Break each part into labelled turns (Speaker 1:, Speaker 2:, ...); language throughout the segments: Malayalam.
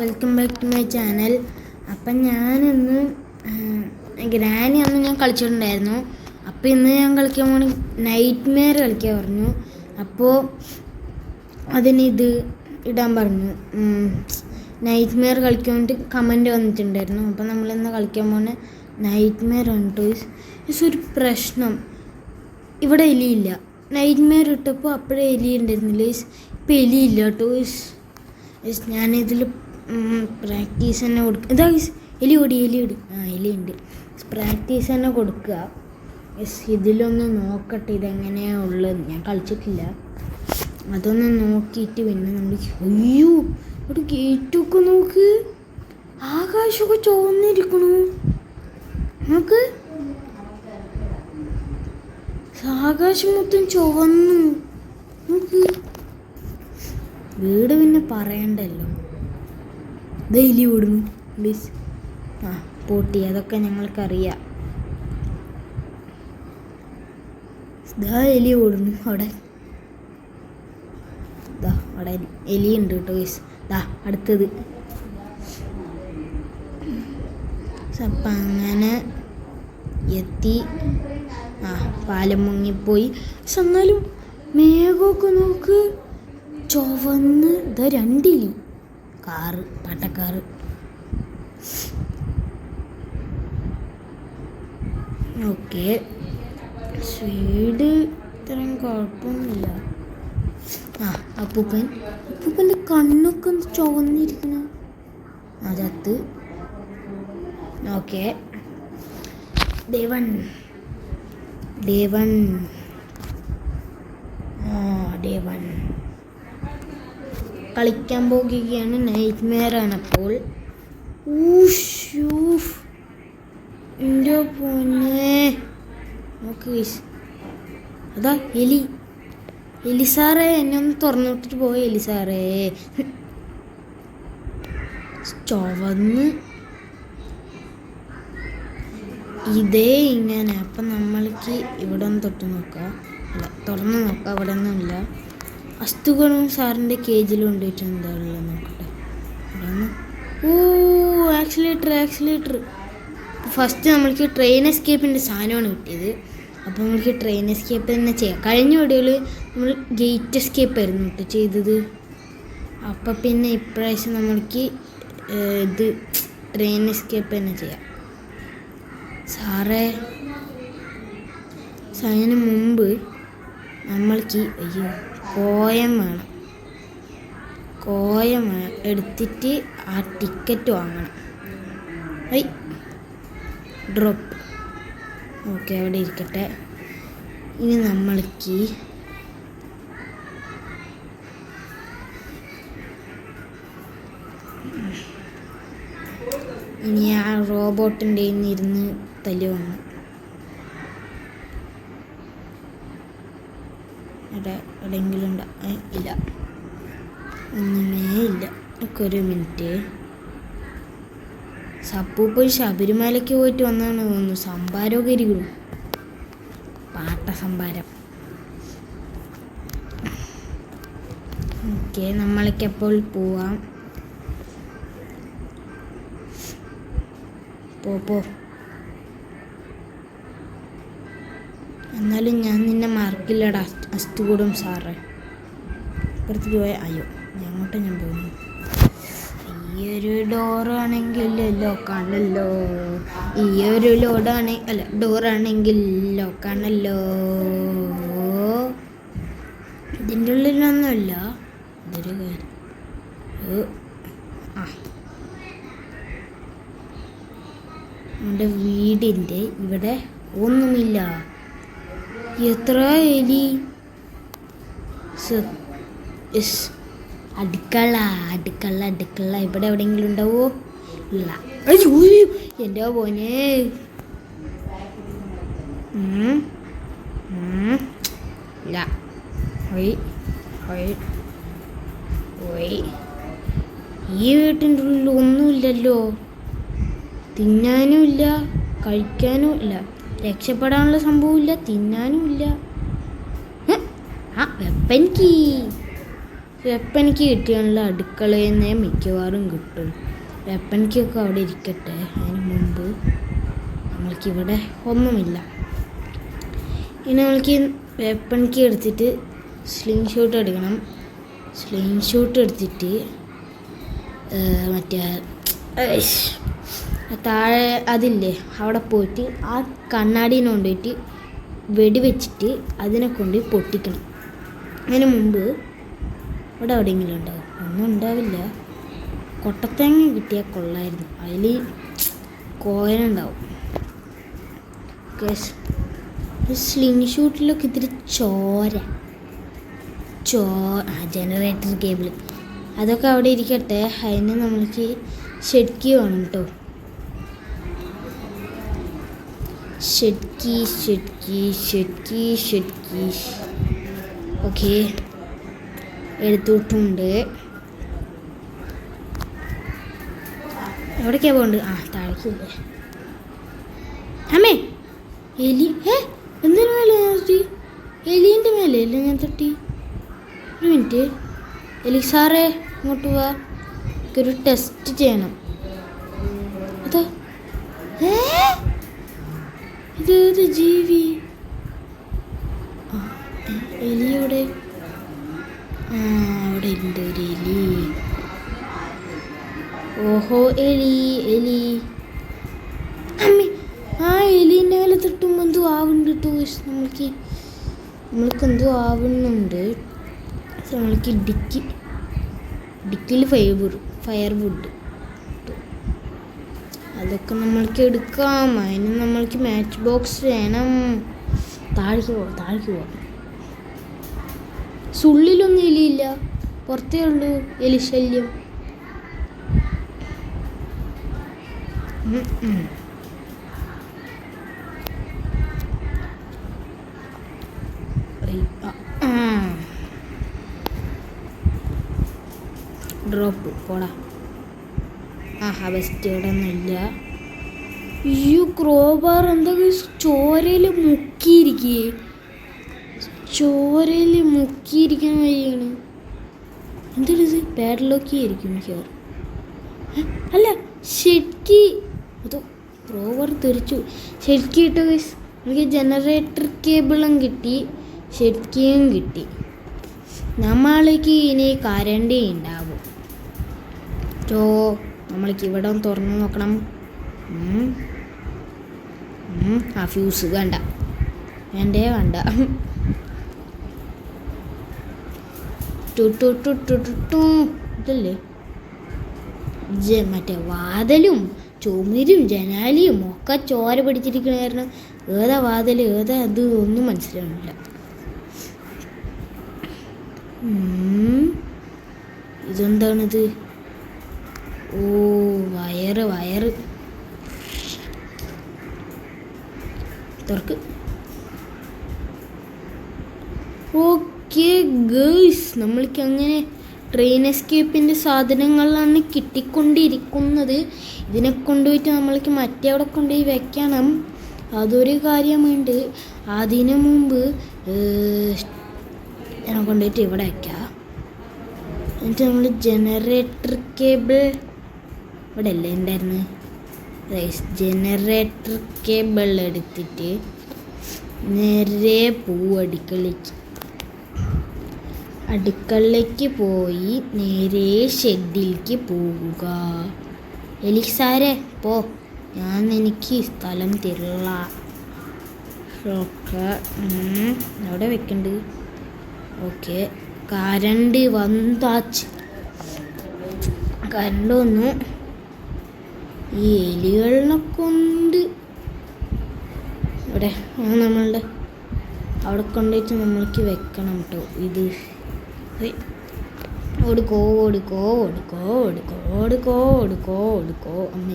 Speaker 1: Welcome back to my channel. അപ്പം ഞാനിന്ന് ഗ്രാനി അന്ന് ഞാൻ കളിച്ചിട്ടുണ്ടായിരുന്നു. അപ്പോൾ ഇന്ന് ഞാൻ കളിക്കാൻ പോണ നൈറ്റ് മെയർ കളിക്കാൻ പറഞ്ഞു. അപ്പോൾ അതിനിത് ഇടാൻ പറഞ്ഞു. നൈറ്റ് മെയർ കളിക്കാൻ വേണ്ടിയിട്ട് കമൻറ്റ് വന്നിട്ടുണ്ടായിരുന്നു. അപ്പോൾ നമ്മളിന്ന് കളിക്കാൻ പോകുന്ന നൈറ്റ് മെയർ ആണ് ടോയ്സ്. പക്ഷെ ഒരു പ്രശ്നം, ഇവിടെ എലിയില്ല. നൈറ്റ് മെയർ ഇട്ടപ്പോൾ അപ്പോഴേ എലി ഉണ്ടായിരുന്നില്ല. ഇപ്പോൾ എലിയില്ല ടോയ്സ്. ഞാനിതിൽ പ്രാക്ടീസ് തന്നെ കൊടുക്കുക. ഇതാ എലി ഓടി. എലിയുണ്ട്. പ്രാക്ടീസ് തന്നെ കൊടുക്കുക. ഇതിലൊന്ന് നോക്കട്ടെ ഇതെങ്ങനെയാണ് ഉള്ളത്. ഞാൻ കളിച്ചിട്ടില്ല. അതൊന്ന് നോക്കിയിട്ട് പിന്നെ നമ്മൾ അയ്യോ ഒരു ഗേറ്റൊക്കെ നോക്ക്. ആകാശമൊക്കെ ചുവന്നിരിക്കണു. നോക്ക്, ആകാശം മൊത്തം ചുവന്നു. നോക്ക്, വീട് പിന്നെ പറയണ്ടല്ലോ. ഡെയിലി ഓടുന്നു പ്ലീസ്. പൊട്ടി, അതൊക്കെ ഞങ്ങൾക്കറിയാം. എലി ഓടുന്നു. അവിടെ എലിയുണ്ട് കേട്ടോ. അടുത്തത് അപ്പം അങ്ങനെ എത്തി. പാലം മുങ്ങിപ്പോയി. പക്ഷെ എന്നാലും മേഘമൊക്കെ നോക്ക്, ചുവന്ന്. രണ്ടിലി കാറ്, പട്ടക്കാറ്. ഓക്കെ, സ്പീഡ് ഇത്രയും കുഴപ്പമൊന്നുമില്ല. അപ്പൂപ്പൻ്റെ കണ്ണൊക്കെ ചുവന്നിരിക്കണ അതത്ത്. ഓക്കെ, ദേവൻ കളിക്കാൻ പോകുകയാണ്. നൈറ്റ് മെയർ ആണ് അപ്പോൾ. എൻ്റെ പൊന്നെ നോക്ക്. അതാ എലി സാറേ, എന്നെ ഒന്ന് തുറന്നിട്ടിട്ട് പോയ എലി സാറേ. ചുവന്ന് ഇതേ ഇങ്ങനെ. അപ്പം നമ്മൾക്ക് ഇവിടെ ഒന്ന് തൊട്ട് നോക്കാം. അല്ല, തുറന്ന് നോക്കാം. അവിടെ ഒന്നുമില്ല. അസ്തുകളും സാറിൻ്റെ കേജിലും കൊണ്ടുപോയിട്ട് എന്താണല്ലോ നോക്കട്ടെ. ആക്സിലേറ്റർ. ഫസ്റ്റ് നമ്മൾക്ക് ട്രെയിൻ എസ്കേപ്പിൻ്റെ സാധനമാണ് കിട്ടിയത്. അപ്പോൾ നമ്മൾക്ക് ട്രെയിൻ എസ്കേപ്പ് തന്നെ ചെയ്യാം. കഴിഞ്ഞ വീഡിയോയിൽ നമ്മൾ ഗേറ്റ് എസ്കേപ്പ് ആയിരുന്നു കേട്ടോ ചെയ്തത്. അപ്പം പിന്നെ ഇപ്രാവശ്യം നമ്മൾക്ക് ഇത് ട്രെയിൻ എസ്കേപ്പ് തന്നെ ചെയ്യാം. സാറേ, അതിന് മുമ്പ് നമ്മൾക്ക് കോയം വേണം. എടുത്തിട്ട് ആ ടിക്കറ്റ് വാങ്ങണം. ഡ്രോപ്പ്. ഓക്കെ, അവിടെ ഇരിക്കട്ടെ. ഇനി നമ്മൾക്ക് ആ റോബോട്ടിൻ്റെ ഇരുന്ന് തല്ലുവാണ്. എവിടെയെങ്കിലും ഉണ്ടോ? ഇല്ല, ഒന്നുമേ ഇല്ല. ഒരു മിനിറ്റ്. സപ്പു പോയി ശബരിമലയ്ക്ക് പോയിട്ട് വന്നാണ് തോന്നുന്നു. സംഭാരമൊക്കെ ഇരിക്കുന്നു. പാട്ട സംഭാരം. ഓക്കെ, നമ്മളേക്കെപ്പോൾ പോവാം. പോ. എന്നാലും ഞാൻ നിന്നെ മാർക്കില്ലടാ അസ്തുകൂടും സാറേ. ഇപ്പുറത്തേക്ക് പോയ ഞാൻ പോകുന്നു. ഈയൊരു ഡോറാണെങ്കിൽ ലോക്കാണല്ലോ. ഈയൊരു ഡോറാണെങ്കിൽ ലോക്കാണല്ലോ. ഇതിൻ്റെ ഉള്ളിലൊന്നുമില്ല. ഇതൊരു കാര്യം. നമ്മുടെ വീടിൻ്റെ ഇവിടെ ഒന്നുമില്ല. എത്ര എലി. അടുക്കള ഇവിടെ എവിടെയെങ്കിലും ഉണ്ടാവോ? ഇല്ല. എൻ്റെ പോനെ. ഇല്ല. ഈ വീട്ടിൻ്റെ ഉള്ളിൽ ഒന്നുമില്ലല്ലോ. തിന്നാനും ഇല്ല, കഴിക്കാനും ഇല്ല, രക്ഷപ്പെടാനുള്ള സംഭവമില്ല, തിന്നാനും ഇല്ല. Weapon key. വെപ്പനിക്ക് കിട്ടിയാണല്ലോ അടുക്കളയിൽ നിന്നേ മിക്കവാറും കിട്ടും. വെപ്പനിക്കൊക്കെ അവിടെ ഇരിക്കട്ടെ. അതിന് മുമ്പ് നമ്മൾക്കിവിടെ ഒന്നുമില്ല. ഇനി നമ്മൾക്ക് വെപ്പനിക്ക് എടുത്തിട്ട് സ്ലിംഗ് ഷോട്ട് എടുക്കണം. സ്ലിംഗ് ഷോട്ട് എടുത്തിട്ട് മറ്റേ താഴെ അതില്ലേ അവിടെ പോയിട്ട് ആ കണ്ണാടീനെ കൊണ്ടുപോയിട്ട് വെടിവെച്ചിട്ട് അതിനെ കൊണ്ട് പൊട്ടിക്കണം. അതിന് മുമ്പ് ഇവിടെ എവിടെയെങ്കിലും ഉണ്ടാവും? ഒന്നും ഉണ്ടാവില്ല. കൊട്ടത്തേങ്ങ കിട്ടിയാൽ കൊള്ളായിരുന്നു. അതിൽ കോയനുണ്ടാവും. സ്ലിംഗ് ഷൂട്ടിലൊക്കെ ഇത്തിരി ജനറേറ്റർ കേബിൾ അതൊക്കെ അവിടെ ഇരിക്കട്ടെ. അതിന് നമ്മൾക്ക് ഷെഡ്ക്കി വേണം കേട്ടോ. ഷെഡ്ക്കി ഓക്കെ, എടുത്തിട്ടുണ്ട്. എവിടേക്കാണ് പോകേണ്ടത്? താഴേക്കില്ലേ? അമ്മേ, എലി! എന്തിനു മേലെ ഞാൻ തട്ടി? എലീൻ്റെ മേലെ അല്ലേ ഞാൻ തട്ടി? ഒരു മിനിറ്റ്. എലി സാറേ, ഇങ്ങോട്ട് പോവാ. ഒരു ടെസ്റ്റ് ചെയ്യണം. അതാ ഇതേത് ജീവി? എലിയോടെ അവിടെ ഉണ്ട് ഒരു എലി. ഓഹോ, എലി. അമ്മേ, എലീൻ്റെ മേലെ തട്ടുമ്പോൾ എന്തോ ആവുന്നുണ്ട് കേട്ടോ. നമ്മൾക്ക് എന്തോ ആവുന്നുണ്ട്. നമ്മൾക്ക് ഡിക്കിൽ ഫയർവുഡ് അതൊക്കെ നമ്മൾക്ക് എടുക്കാം. അതിന് നമ്മൾക്ക് മാച്ച് ബോക്സ് വേണം. താഴേക്ക് പോവാം. സുള്ളിലൊന്നും എലിയില്ല, പുറത്തേ ഉള്ളൂ എലി ശല്യം. ഡ്രോപ്പ് പോടാ. ബെസ്റ്റ് ഇവിടെ ഒന്നുമില്ല. ക്രോബാർ എന്താ ചോരയിൽ മുക്കിയിരിക്കുന്ന വഴിയാണ്. എന്താണിത്? പാഡ്ലോക്കി ആയിരിക്കും മിക്കവാറും. അല്ല, ഷെഡ്ക്കി. അതോ ക്രോബാർ തെറിച്ചു. ഷെഡ്ക്കി കിട്ടും. എനിക്ക് ജനറേറ്റർ കേബിളും കിട്ടി, ഷെഡ്ക്കിയും കിട്ടി. നമ്മൾക്ക് ഇനി കരണ്ടി ഉണ്ടാവും. നമ്മൾക്ക് ഇവിടെ തുറന്ന് നോക്കണം. ഫ്യൂസ് വേണ്ട. ഇതല്ലേ മറ്റേ വാതിലും ചുമരും ജനാലിയും ഒക്കെ ചോര പിടിച്ചിരിക്കണ കാരണം ഏതാ വാതിൽ ഏതാ അത് ഒന്നും മനസ്സിലാവുന്നില്ല. ഇതെന്താണിത്? വയറ് തുറക്ക്. ഓക്കെ ഗേൾസ്, നമ്മൾക്ക് അങ്ങനെ ട്രെയിൻ എസ്കേപ്പിൻ്റെ സാധനങ്ങളാണ് കിട്ടിക്കൊണ്ടിരിക്കുന്നത്. ഇതിനെ കൊണ്ടുപോയിട്ട് നമ്മൾക്ക് മറ്റേ അവിടെ കൊണ്ടുപോയി വെക്കണം. അതൊരു കാര്യമുണ്ട്. അതിനു മുമ്പ് ഞാൻ കൊണ്ടുപോയിട്ട് ഇവിടെ വയ്ക്കാം. എന്നിട്ട് നമ്മൾ ജനറേറ്റർ കേബിൾ ഇവിടെ അല്ലേ ഉണ്ടായിരുന്നു. ജനറേറ്റർ കേബിൾ എടുത്തിട്ട് നേരെ പോവും അടുക്കളയ്ക്ക് പോയി നേരെ ഷെഡിലേക്ക് പോവുക. എലിസാരെ പോ, എനിക്ക് സ്ഥലം തരില്ല. അവിടെ വെക്കണ്ട്. ഓക്കെ, കരണ്ട് വന്നു. ഈ എലികളിനെ കൊണ്ട് ഇവിടെ നമ്മളുടെ അവിടെ കൊണ്ടുപോയിട്ട് നമ്മൾക്ക് വെക്കണം കേട്ടോ. ഇത് ഓടുക്കോ അമ്മ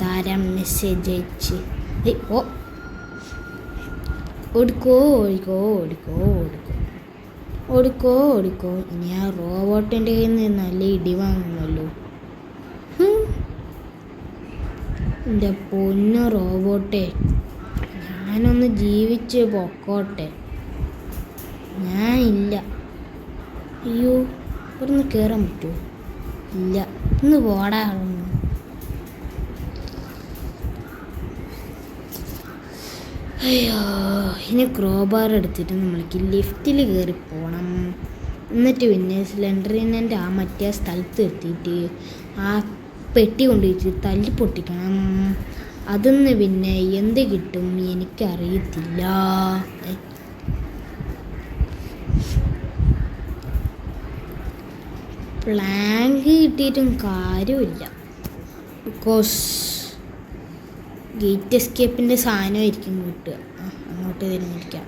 Speaker 1: ധാരാളം മെസ്സേജ് അയച്ച് ഓടിക്കോ. ഇനി ആ റോബോട്ടിൻ്റെ കയ്യിൽ നിന്ന് നല്ല ഇടി വാങ്ങുമല്ലോ. എൻ്റെ പൊന്നു റോബോട്ടെ, ഞാനൊന്ന് ജീവിച്ച് പൊക്കോട്ടെ. ഞാനില്ല. അയ്യോ, ഇവിടുന്ന് കയറാൻ പറ്റുമോ? ഇല്ല, ഇന്ന് പോടാ. അയ്യോ, ഇനി ക്രോബാർ എടുത്തിട്ട് നമ്മൾക്ക് ലിഫ്റ്റിൽ കയറി പോകണം. എന്നിട്ട് പിന്നെ സിലിണ്ടറിനെ ആ മറ്റേ സ്ഥലത്ത് എത്തിയിട്ട് ആ പെട്ടി കൊണ്ടുപോയിട്ട് തല്ലി പൊട്ടിക്കണം. അതിന്ന് പിന്നെ എന്ത് കിട്ടും എനിക്കറിയത്തില്ല. പ്ലാങ്ക് കിട്ടിയിട്ടും കാര്യമില്ല. ബിക്കോസ് ഗേറ്റ് എസ്കേപ്പിൻ്റെ സാധനമായിരിക്കും കിട്ടുക. അങ്ങോട്ട് തിരഞ്ഞിരിക്കാം.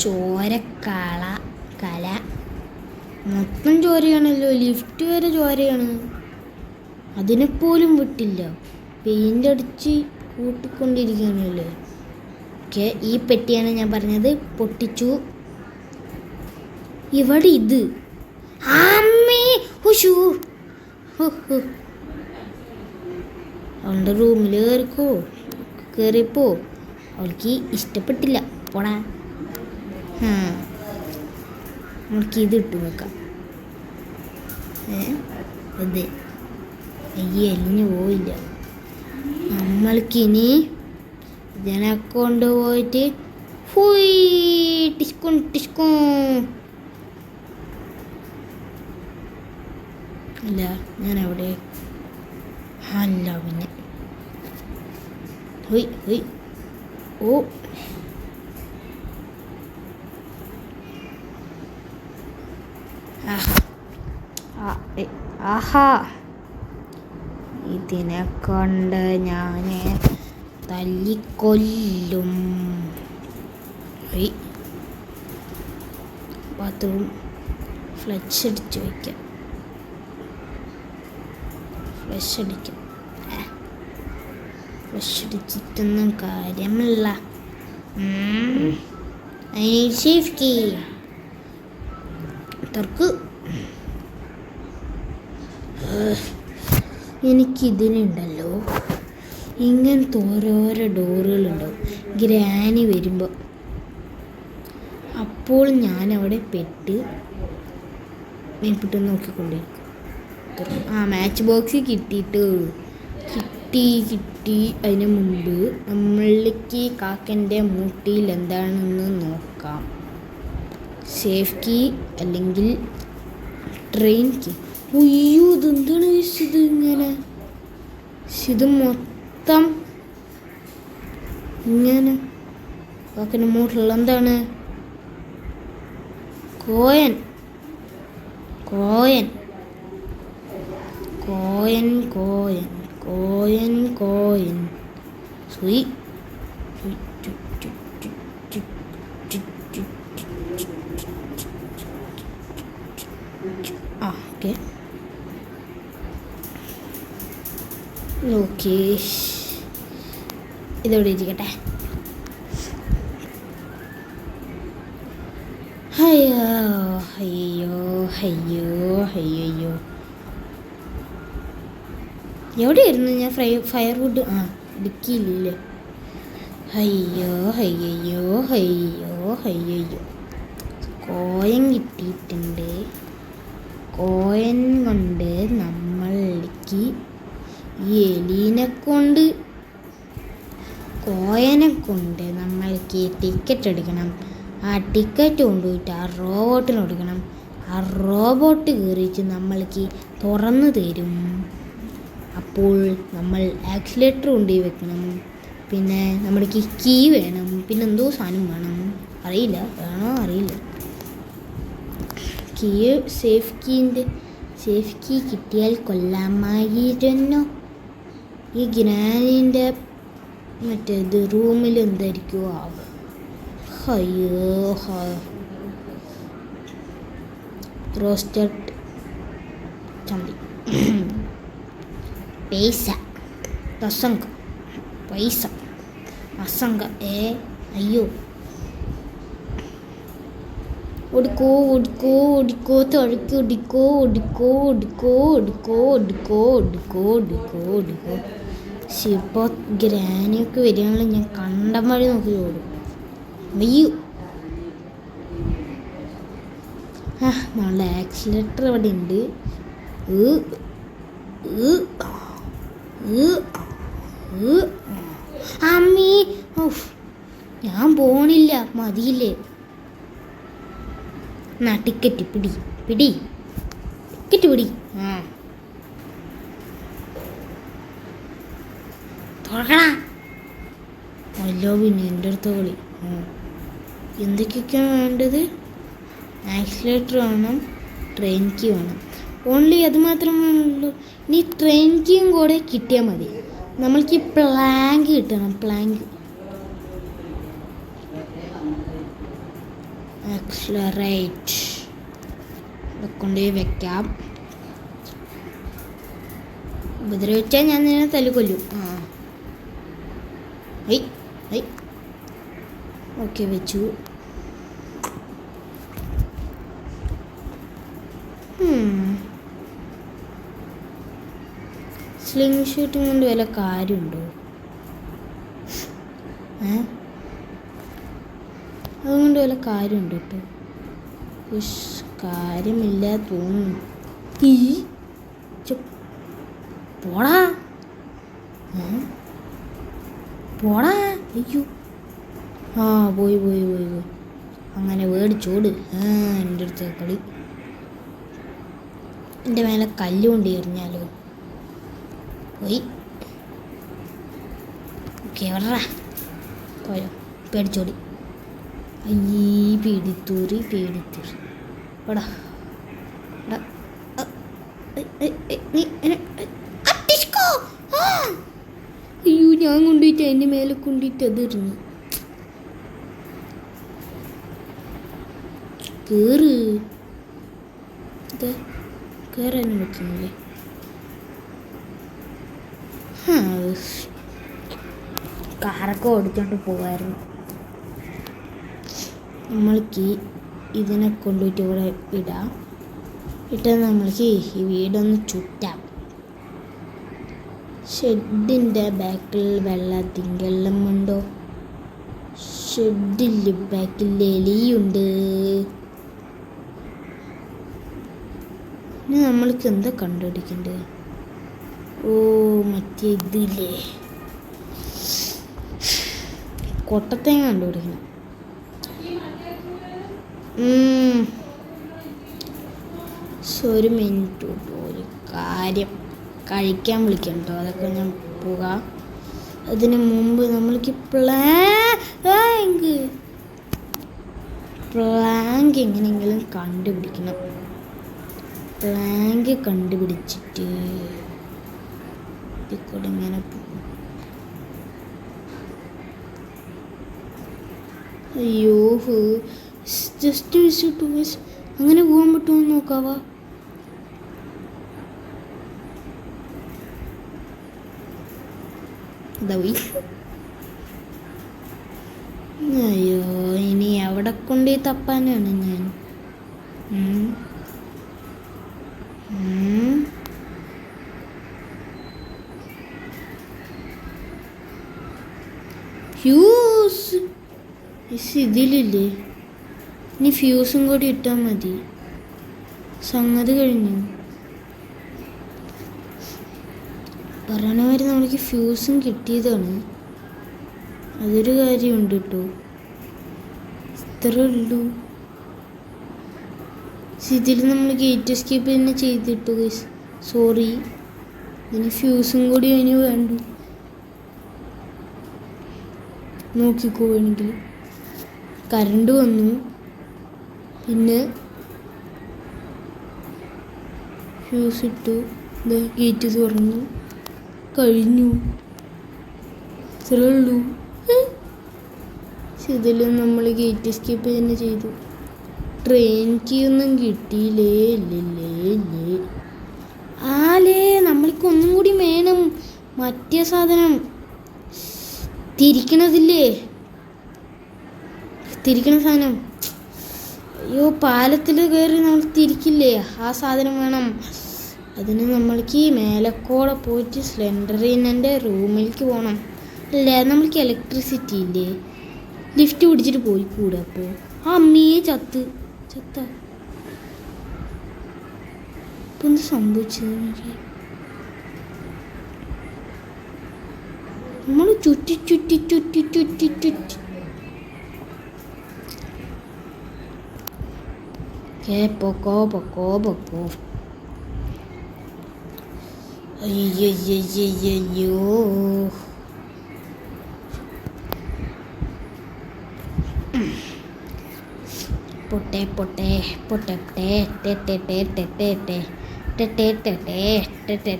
Speaker 1: ചോരക്കള കല മൊത്തം ചോരയാണല്ലോ. ലിഫ്റ്റ് വരെ ചോരയാണ്. അതിനെപ്പോലും വിട്ടില്ല. പെയിൻ്റ് അടിച്ച് കൂട്ടിക്കൊണ്ടിരിക്കുകയാണല്ലോ. ഓക്കെ, ഈ പെട്ടിയാണ് ഞാൻ പറഞ്ഞത്. പൊട്ടിച്ചു. ഇവിടെ ഇത് അമ്മേ ഹുഷു. അവളുടെ റൂമിൽ കയറിയപ്പോ അവൾക്ക് ഇഷ്ടപ്പെട്ടില്ല. പോടാ. നമുക്ക് ഇത് ഇട്ട് നോക്കാം. അതെ, അയ്യേ, എലിഞ്ഞു പോയില്ല. നമ്മൾക്കിനി ഇതിനെ കൊണ്ടുപോയിട്ട് ടിസ്കോ ടിസ്കോ. അല്ല, ഞാൻ എവിടെ? അല്ല, പിന്നെ ഹൊയ് ഹൊയ്. ഓ, ആഹാ, ഇതിനെ കൊണ്ട് ഞാൻ തല്ലിക്കൊല്ലും. ബാത്റൂം ഫ്ലഷ് അടിച്ച് വയ്ക്കാം. ഫ്ലഷ് അടിച്ചിട്ടൊന്നും കാര്യമില്ല. സേഫ്റ്റി തുറക്ക്. എനിക്കിതിനുണ്ടല്ലോ ഇങ്ങനത്തെ ഓരോരോ ഡോറുകളുണ്ടാവും ഗ്രാനി വരുമ്പോൾ. അപ്പോൾ ഞാനവിടെ പെട്ട് നോക്കിക്കൊണ്ടിരിക്കും. മാച്ച് ബോക്സ് കിട്ടി. അതിന് മുമ്പ് നമ്മൾക്ക് കാക്കൻ്റെ മൂട്ടിയിൽ എന്താണെന്ന് നോക്കാം. സേഫ് കീ അല്ലെങ്കിൽ ട്രെയിൻ കീ. അയ്യോ, ഇതെന്താണ് ഇത് ഇങ്ങനെ? ഇത് മൊത്തം ഇങ്ങനെ. കാക്കൻ്റെ മൂട്ടിലുള്ള എന്താണ്? കോയൻ. സുയി. ഓക്കെ, ഇതോടെ ഇരിക്കട്ടെ. അയ്യോ, എവിടെയായിരുന്നു ഞാൻ? ഫയർവുഡ് ഇടുക്കിയില്ലേ? അയ്യോ. കോയൻ കിട്ടിയിട്ടുണ്ട്. കോയൻ കൊണ്ട് നമ്മൾക്ക് ഈ കോയനെ കൊണ്ട് നമ്മൾക്ക് ടിക്കറ്റ് എടുക്കണം. ആ ടിക്കറ്റ് കൊണ്ടുപോയിട്ട് ആ റോബോട്ടിന് കൊടുക്കണം. ആ റോബോട്ട് കയറിയിട്ട് നമ്മൾക്ക് തുറന്നു തരും. അപ്പോൾ നമ്മൾ ആക്സിലേറ്റർ കൊണ്ടുപോയി വെക്കണം. പിന്നെ നമ്മൾക്ക് കീ വേണം. പിന്നെ എന്തോ സാധനം വേണം, അറിയില്ല, അറിയില്ല. സേഫ് കീ കിട്ടിയാൽ കൊല്ലാമായിരുന്നു. ഈ ഗ്രാനിൻ്റെ മറ്റേത് റൂമിൽ എന്തായിരിക്കുമോ ആവുക. റോസ്റ്റഡ് ചമ്മി പൈസ അസംഗ. അയ്യോ, ഒടിക്കോ തഴുക്കി ഇപ്പോൾ ഗ്രാനിയൊക്കെ വരികയാണെങ്കിൽ ഞാൻ കണ്ടം വഴി നോക്കി ഓടും. അയ്യോ, നമ്മളുടെ ആക്സിലേറ്റർ ഇവിടെ ഉണ്ട്. അമ്മീ, ഓഫ്, ഞാൻ പോണില്ല, മതിയില്ലേ. എന്നാ ടിക്കറ്റ് പിടി, ടിക്കറ്റ് പിടി. തുറക്കണ അല്ലോ. പിന്നെ എൻ്റെ അടുത്ത് കളി. എന്തൊക്കെയൊക്കെയാണ് വേണ്ടത്? ആക്സിലേറ്റർ വേണം, ട്രെയിൻ കീ വേണം. ഓൺലി അത് മാത്രം വേണമല്ലോ. ഇനി ട്രെയിൻ കീയും കൂടെ കിട്ടിയാൽ മതി. നമ്മൾക്ക് ഈ പ്ലാങ്ക് കിട്ടണം. പ്ലാങ്ക്, ആക്സിലറേറ്റ് കൊണ്ടുപോയി വെക്കാം. ഉപദ്രവിച്ചാൽ ഞാൻ നിന്നെ തല്ലിക്കൊല്ലും. ഓക്കെ, വെച്ചു. സ്ലിംഗ് ഷൂട്ടും കൊണ്ട് വല്ല കാര്യമുണ്ടോ? അതുകൊണ്ട് വല്ല കാര്യമുണ്ടോ? ഇപ്പോൾ കാര്യമില്ല തോന്നുന്നു. പോടാ പോടാ. അയ്യോ, പോയി. അങ്ങനെ മേടിച്ചോട്. എൻ്റെ അടുത്ത് കളി. എൻ്റെ മേലെ കല്ലുകൊണ്ട് എറിഞ്ഞാലോ? പോയി. ഓക്കെ, എവിടാ പോയോ? പേടിച്ചോടി. അയ്യേ, പേടിത്തൂറി. എടാ, അയ്യോ, ഞാൻ കൊണ്ടുപോയിട്ട് അതിൻ്റെ മേലെ കൊണ്ടിട്ട് അത് എറിഞ്ഞു. കേറാനും പറ്റുന്നില്ലേ? കാറൊക്കെ ഓടിച്ചോണ്ട് പോകായിരുന്നു. നമ്മൾക്ക് ഇതിനെ കൊണ്ടുപോയിട്ട് ഇവിടെ ഇടാം. ഇട്ട് നമ്മൾക്ക് ഈ വീടൊന്ന് ചുറ്റാം. ഷെഡിൻ്റെ ബാക്കിൽ വെള്ളത്തിങ്കെള്ളമുണ്ടോ? ഷെഡിൽ ബാക്കിൽ എലിയുണ്ട്. ഇനി നമ്മൾക്ക് എന്താ കണ്ടുപിടിക്കേണ്ടത്? മറ്റേ ഇതില്ലേ, കൊട്ടത്തേങ്ങ കണ്ടുപിടിക്കണം. ഒരു മിനിറ്റ് കേട്ടോ, ഒരു കാര്യം കഴിക്കാൻ വിളിക്കാം കേട്ടോ. അതൊക്കെ ഞാൻ പോകാം. അതിന് മുമ്പ് നമ്മൾക്ക് പ്ലാങ്ക് എങ്ങനെയെങ്കിലും കണ്ടുപിടിക്കണം. പ്ലാങ്ക് കണ്ടുപിടിച്ചിട്ട് ഇതിക്കൂടെ ഇങ്ങനെ പോകും. അയ്യോ, ജസ്റ്റ് വിസിട്ട്. അങ്ങനെ പോകാൻ പറ്റുമോ നോക്കാവാ? അയ്യോ, ഇനി എവിടെ കൊണ്ടേ തപ്പാനാണ് ഞാൻ? ഫ്യൂസ് ഇതിലില്ലേ? ഇനി ഫ്യൂസും കൂടി ഇട്ടാൽ മതി. സംഗതി കഴിഞ്ഞു. പറയണവരെ നമ്മൾക്ക് ഫ്യൂസും കിട്ടിയതാണ്. അതൊരു കാര്യമുണ്ട് കേട്ടോ. ഇത്രേ ഉള്ളൂ. ഇതിൽ നമ്മൾ ഗേറ്റ് എസ്കേപ്പ് തന്നെ ചെയ്തിട്ടു. സോറി, ഇനി ഫ്യൂസും കൂടി അതിന് വേണ്ടു. നോക്കിക്കോ വേണമെങ്കിൽ. കറണ്ട് വന്നു, പിന്നെ ഫ്യൂസ് ഇട്ടു, ഗേറ്റ് തുറന്നു, കഴിഞ്ഞു. ഇത്രേ ഉള്ളൂ. ഇതിൽ നമ്മൾ ഗേറ്റ് എസ്കേപ്പ് തന്നെ ചെയ്തു. ട്രെയിൻ കീ ഒന്നും കിട്ടിയില്ലേ? ഇല്ലേ. നമ്മൾക്ക് ഒന്നും കൂടി വേണം. മറ്റേ സാധനം തിരിക്കണതില്ലേ? തിരിക്കണ സാധനം. അയ്യോ, പാലത്തിൽ കയറി നമ്മൾ തിരിക്കില്ലേ? ആ സാധനം വേണം. അതിന് നമ്മൾക്ക് മേലക്കോടെ പോയിട്ട് സ്ലെൻഡറിൻ്റെ റൂമിലേക്ക് പോകണം. അല്ലേ, നമ്മൾക്ക് ഇലക്ട്രിസിറ്റി ഇല്ലേ? ലിഫ്റ്റ് പിടിച്ചിട്ട് പോയി കൂടെ. അപ്പോൾ അമ്മയെ ചത്ത എന്ത് സംഭവിച്ചത്? നമ്മൾ ചുറ്റി ചുറ്റി ചുറ്റി ചുറ്റി ചുറ്റി പൊക്കോ പൊക്കോ പൊക്കോ. അയ്യോ പൊട്ടെ പൊട്ടെ പൊട്ടെ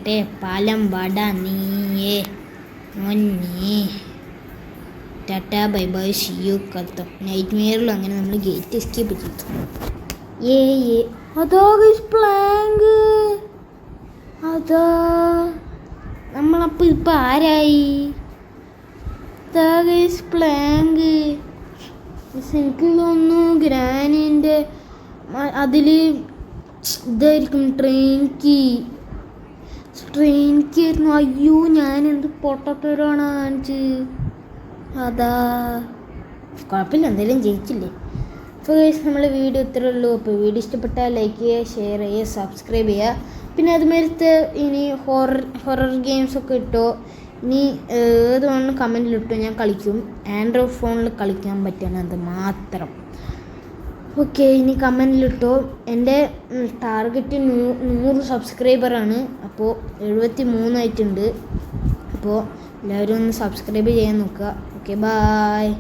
Speaker 1: ടെ പാലം വട നീയേ മോനെ. ടാറ്റ ബൈ ബൈ സി യു കത്തം. നൈറ്റ് മെയറിലും അങ്ങനെ നമ്മൾ ഗേറ്റ് എസ്കേപ്പ് ചെയ്തു. അതാ പ്ലാങ്ക്. അതാ നമ്മളപ്പോൾ ഇപ്പം ആരായി? പ്ലാങ്ക്. എനിക്ക് തോന്നുന്നു ഗ്രാനിൻ്റെ അതിൽ ഇതായിരിക്കും ട്രെയിൻ കീ ആയിരുന്നു. അയ്യോ ഞാനെന്ത് പൊട്ടത്തരമാണ് കാണിച്ച്. അതാ കുഴപ്പമില്ല, എന്തായാലും ജയിച്ചില്ലേ. അപ്പോൾ ഗൈസ് നമ്മളെ വീഡിയോ ഇത്രേ ഉള്ളൂ. അപ്പോൾ വീഡിയോ ഇഷ്ടപ്പെട്ടാൽ ലൈക്ക് ചെയ്യുക, ഷെയർ ചെയ്യുക, സബ്സ്ക്രൈബ് ചെയ്യുക. പിന്നെ അതുമാതിരത്തെ ഇനി ഹൊറർ ഗെയിംസൊക്കെ ഇട്ടോ, ഇനി ഏതുകൊണ്ട് കമൻറ്റിലിട്ടോ, ഞാൻ കളിക്കും. ആൻഡ്രോയിഡ് ഫോണിൽ കളിക്കാൻ പറ്റുന്നത് മാത്രം. ഓക്കെ, ഇനി കമൻറ്റിലിട്ടോ. എൻ്റെ ടാർഗറ്റ് 100 സബ്സ്ക്രൈബറാണ്. അപ്പോൾ 73 ആയിട്ടുണ്ട്. അപ്പോൾ എല്ലാവരും ഒന്ന് സബ്സ്ക്രൈബ് ചെയ്യാൻ നോക്കുക. Okay, bye.